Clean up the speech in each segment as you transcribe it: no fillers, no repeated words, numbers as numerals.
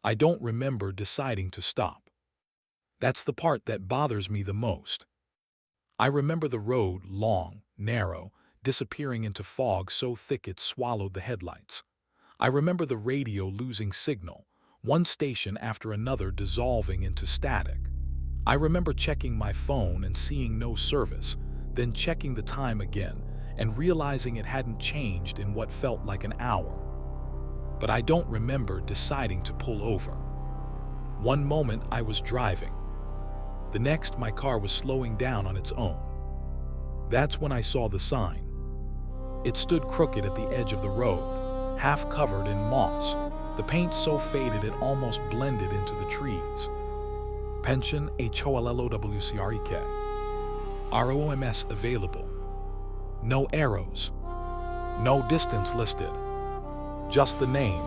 I don't remember deciding to stop. That's the part that bothers me the most. I remember the road, long, narrow, disappearing into fog so thick it swallowed the headlights. I remember the radio losing signal, one station after another dissolving into static. I remember checking my phone and seeing no service, then checking the time again and realizing it hadn't changed in what felt like an hour. But I don't remember deciding to pull over. One moment I was driving. The next my car was slowing down on its own. That's when I saw the sign. It stood crooked at the edge of the road, half covered in moss, the paint so faded it almost blended into the trees. Pension HOLLOWCREK. ROMS available. No arrows. No distance listed. Just the name.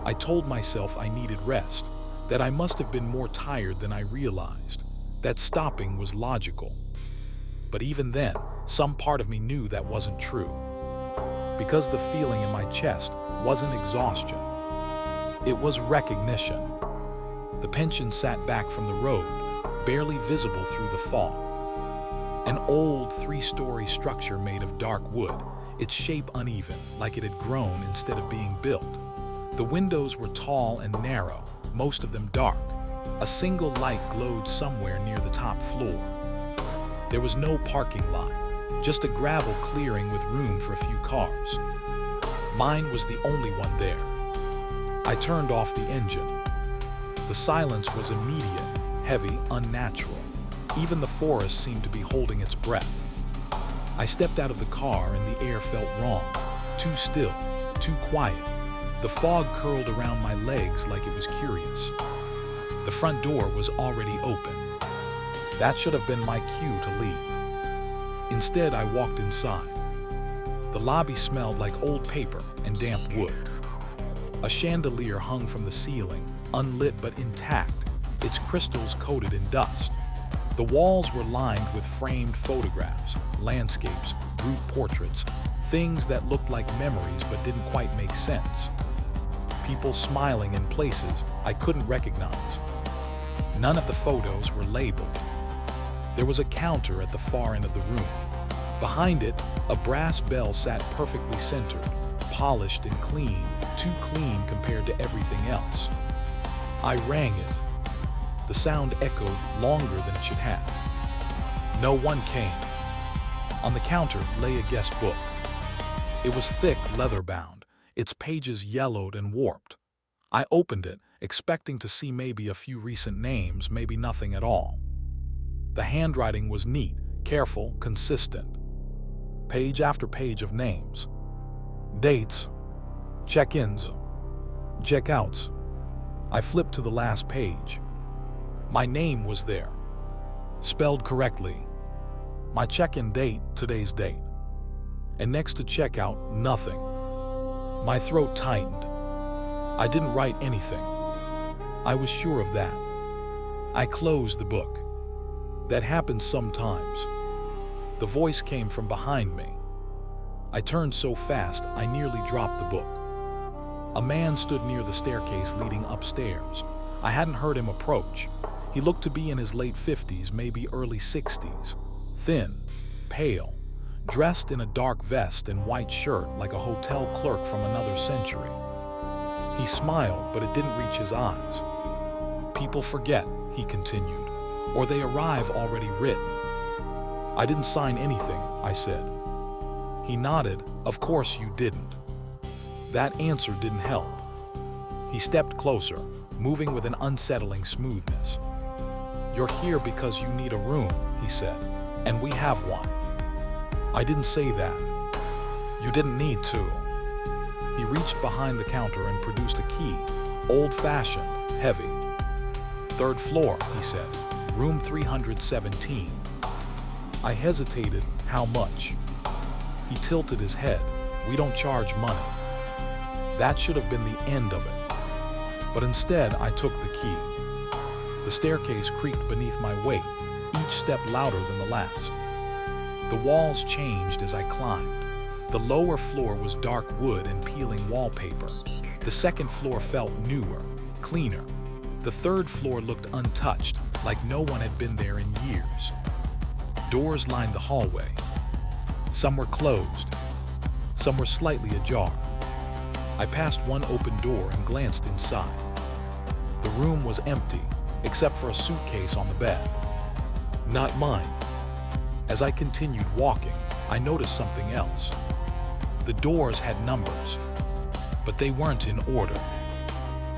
I told myself I needed rest, that I must have been more tired than I realized, that stopping was logical. But even then, some part of me knew that wasn't true. Because the feeling in my chest wasn't exhaustion. It was recognition. The pension sat back from the road, barely visible through the fog. An old 3-story structure made of dark wood, its shape uneven, like it had grown instead of being built. The windows were tall and narrow, most of them dark. A single light glowed somewhere near the top floor. There was no parking lot, just a gravel clearing with room for a few cars. Mine was the only one there. I turned off the engine. The silence was immediate, heavy, unnatural. Even the forest seemed to be holding its breath. I stepped out of the car and the air felt wrong, too still, too quiet. The fog curled around my legs like it was curious. The front door was already open. That should have been my cue to leave. Instead, I walked inside. The lobby smelled like old paper and damp wood. A chandelier hung from the ceiling, unlit but intact, its crystals coated in dust. The walls were lined with framed photographs, landscapes, group portraits, things that looked like memories but didn't quite make sense. People smiling in places I couldn't recognize. None of the photos were labeled. There was a counter at the far end of the room. Behind it, a brass bell sat perfectly centered, polished and clean, too clean compared to everything else. I rang it. The sound echoed longer than it should have. No one came. On the counter lay a guest book. It was thick, leather-bound, its pages yellowed and warped. I opened it, expecting to see maybe a few recent names, maybe nothing at all. The handwriting was neat, careful, consistent. Page after page of names. Dates. Check-ins. Check-outs. I flipped to the last page. My name was there, spelled correctly. My check-in date, today's date. And next to checkout, nothing. My throat tightened. I didn't write anything. I was sure of that. I closed the book. That happens sometimes. The voice came from behind me. I turned so fast, I nearly dropped the book. A man stood near the staircase leading upstairs. I hadn't heard him approach. He looked to be in his late 50s, maybe early 60s. Thin, pale, dressed in a dark vest and white shirt like a hotel clerk from another century. He smiled, but it didn't reach his eyes. People forget, he continued, or they arrive already written. I didn't sign anything, I said. He nodded. Of course you didn't. That answer didn't help. He stepped closer, moving with an unsettling smoothness. You're here because you need a room, he said, and we have one. I didn't say that. You didn't need to. He reached behind the counter and produced a key, old-fashioned, heavy. 3rd floor, he said, room 317. I hesitated. How much? He tilted his head. We don't charge money. That should have been the end of it. But instead, I took the key. The staircase creaked beneath my weight, each step louder than the last. The walls changed as I climbed. The lower floor was dark wood and peeling wallpaper. The 2nd floor felt newer, cleaner. The third floor looked untouched, like no one had been there in years. Doors lined the hallway. Some were closed. Some were slightly ajar. I passed one open door and glanced inside. The room was empty, except for a suitcase on the bed. Not mine. As I continued walking, I noticed something else. The doors had numbers, but they weren't in order.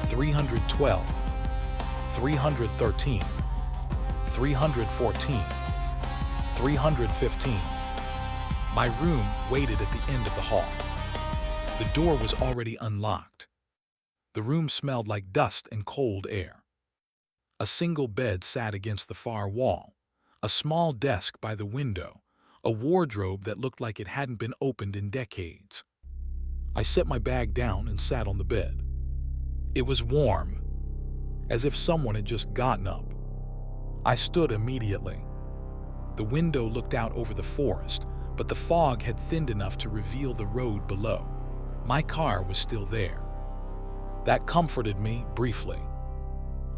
312, 313, 314, 315. My room waited at the end of the hall. The door was already unlocked. The room smelled like dust and cold air. A single bed sat against the far wall, a small desk by the window, a wardrobe that looked like it hadn't been opened in decades. I set my bag down and sat on the bed. It was warm, as if someone had just gotten up. I stood immediately. The window looked out over the forest, but the fog had thinned enough to reveal the road below. My car was still there. That comforted me briefly.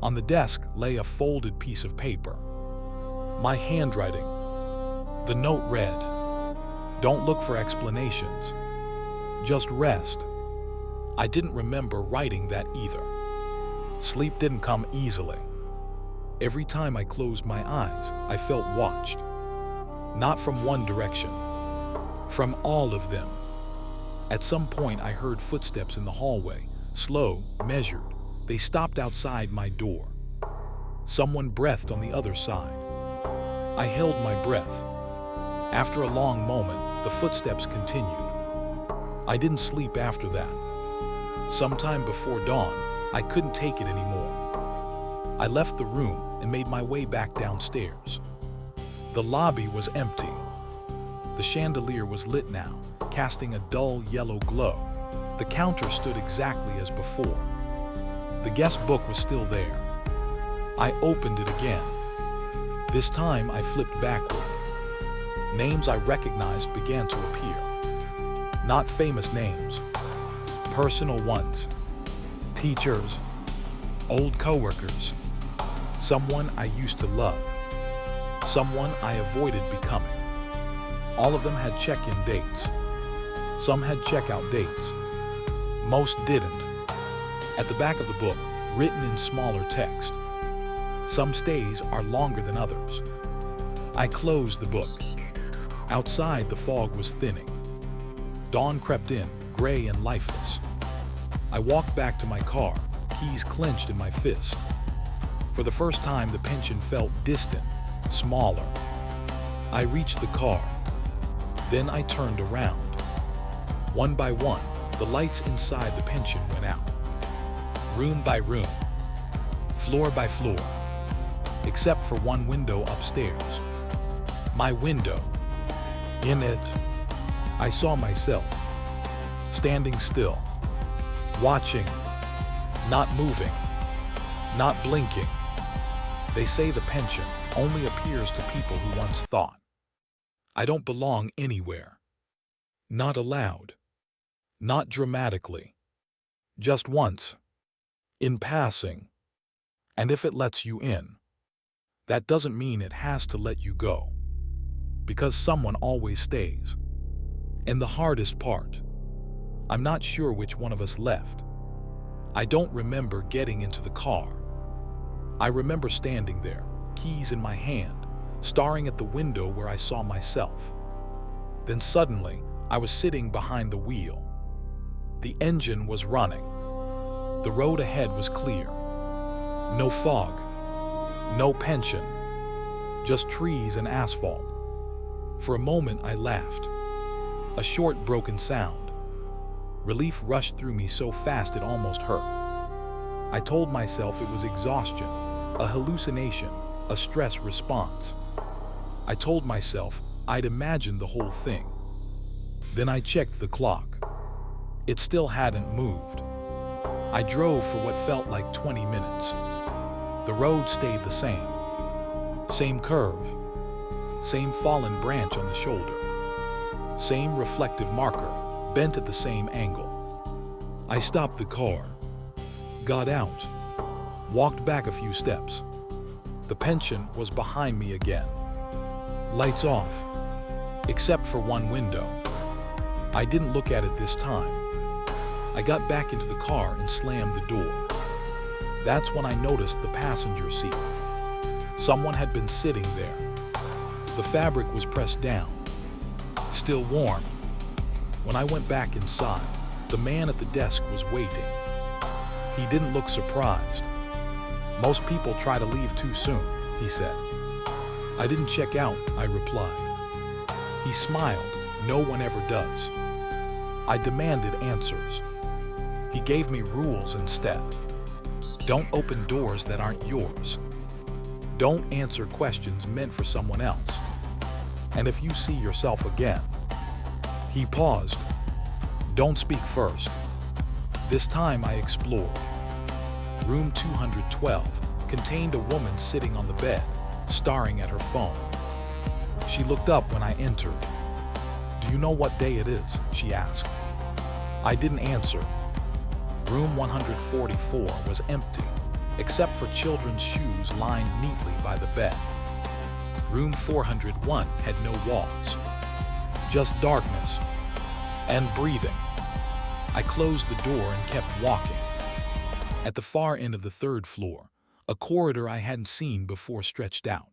On the desk lay a folded piece of paper. My handwriting. The note read, "Don't look for explanations. Just rest." I didn't remember writing that either. Sleep didn't come easily. Every time I closed my eyes, I felt watched. Not from one direction, from all of them. At some point, I heard footsteps in the hallway, slow, measured. They stopped outside my door. Someone breathed on the other side. I held my breath. After a long moment, the footsteps continued. I didn't sleep after that. Sometime before dawn, I couldn't take it anymore. I left the room and made my way back downstairs. The lobby was empty. The chandelier was lit now, casting a dull yellow glow. The counter stood exactly as before. The guest book was still there. I opened it again. This time I flipped backward. Names I recognized began to appear. Not famous names, personal ones. Teachers, old coworkers, someone I used to love, someone I avoided becoming. All of them had check-in dates. Some had checkout dates. Most didn't. At the back of the book, written in smaller text, some stays are longer than others. I closed the book. Outside, the fog was thinning. Dawn crept in, gray and lifeless. I walked back to my car, keys clenched in my fist. For the first time, the pension felt distant, smaller. I reached the car. Then I turned around. One by one, the lights inside the pension went out. Room by room, floor by floor, except for one window upstairs. My window. In it, I saw myself, standing still, watching, not moving, not blinking. They say the pension only appears to people who once thought. I don't belong anywhere. Not aloud. Not dramatically. Just once. In passing. And if it lets you in, that doesn't mean it has to let you go. Because someone always stays. And the hardest part, I'm not sure which one of us left. I don't remember getting into the car. I remember standing there, keys in my hand, staring at the window where I saw myself. Then suddenly, I was sitting behind the wheel. The engine was running. The road ahead was clear. No fog. No pension. Just trees and asphalt. For a moment, I laughed. A short, broken sound. Relief rushed through me so fast it almost hurt. I told myself it was exhaustion, a hallucination, a stress response. I told myself I'd imagined the whole thing. Then I checked the clock. It still hadn't moved. I drove for what felt like 20 minutes. The road stayed the same. Same curve. Same fallen branch on the shoulder. Same reflective marker, bent at the same angle. I stopped the car, got out, Walked back a few steps. The pension was behind me again. Lights off, except for one window. I didn't look at it this time. I got back into the car and slammed the door. That's when I noticed the passenger seat. Someone had been sitting there. The fabric was pressed down, still warm. When I went back inside, the man at the desk was waiting. He didn't look surprised. "Most people try to leave too soon," he said. "I didn't check out," I replied. He smiled. "No one ever does." I demanded answers. He gave me rules instead. Don't open doors that aren't yours. Don't answer questions meant for someone else. And if you see yourself again. He paused. Don't speak first. This time I explored. Room 212 contained a woman sitting on the bed, staring at her phone. She looked up when I entered. "Do you know what day it is?" she asked. I didn't answer. Room 144 was empty, except for children's shoes lined neatly by the bed. Room 401 had no walls, just darkness and breathing. I closed the door and kept walking. At the far end of the third floor, a corridor I hadn't seen before stretched out.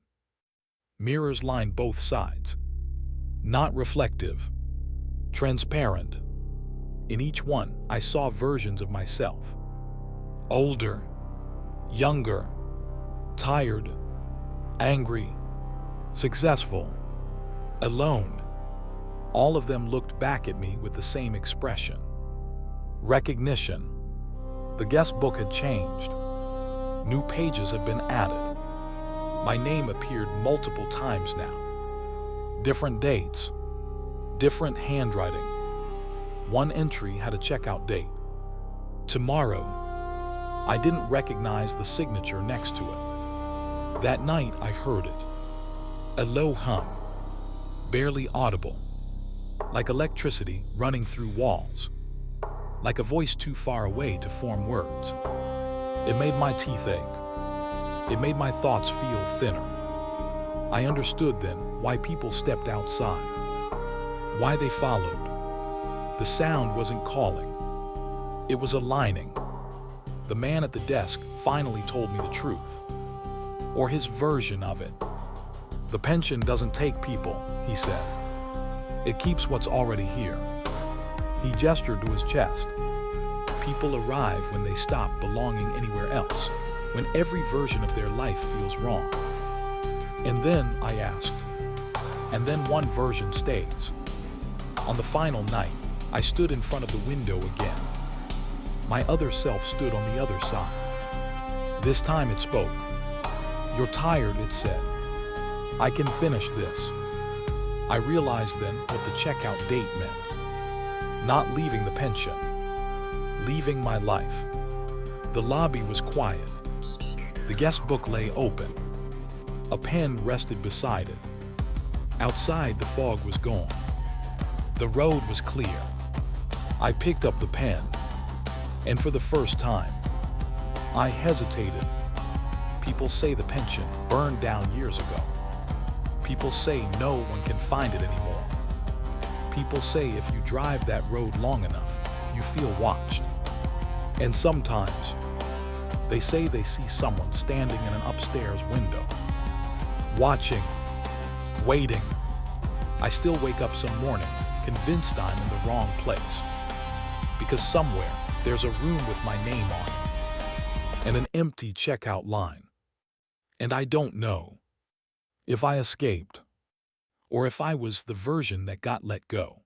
Mirrors lined both sides. Not reflective, transparent. In each one, I saw versions of myself. Older, younger, tired, angry, successful, alone. All of them looked back at me with the same expression. Recognition. The guest book had changed. New pages had been added. My name appeared multiple times now. Different dates, different handwriting. One entry had a checkout date. Tomorrow. I didn't recognize the signature next to it. That night I heard it. A low hum, barely audible, like electricity running through walls, like a voice too far away to form words. It made my teeth ache. It made my thoughts feel thinner. I understood then why people stepped outside, why they followed. The sound wasn't calling. It was aligning. The man at the desk finally told me the truth, or his version of it. The pension doesn't take people, he said. It keeps what's already here. He gestured to his chest. People arrive when they stop belonging anywhere else, when every version of their life feels wrong. And then, I asked, and then one version stays. On the final night, I stood in front of the window again. My other self stood on the other side. This time it spoke. "You're tired," it said. "I can finish this." I realized then what the checkout date meant. Not leaving the pension. Leaving my life. The lobby was quiet. The guest book lay open. A pen rested beside it. Outside, the fog was gone. The road was clear. I picked up the pen, and for the first time, I hesitated. People say the pension burned down years ago. People say no one can find it anymore. People say if you drive that road long enough, you feel watched. And sometimes, they say they see someone standing in an upstairs window, watching, waiting. I still wake up some mornings convinced I'm in the wrong place, because somewhere there's a room with my name on it, and an empty checkout line. And I don't know if I escaped, or if I was the version that got let go.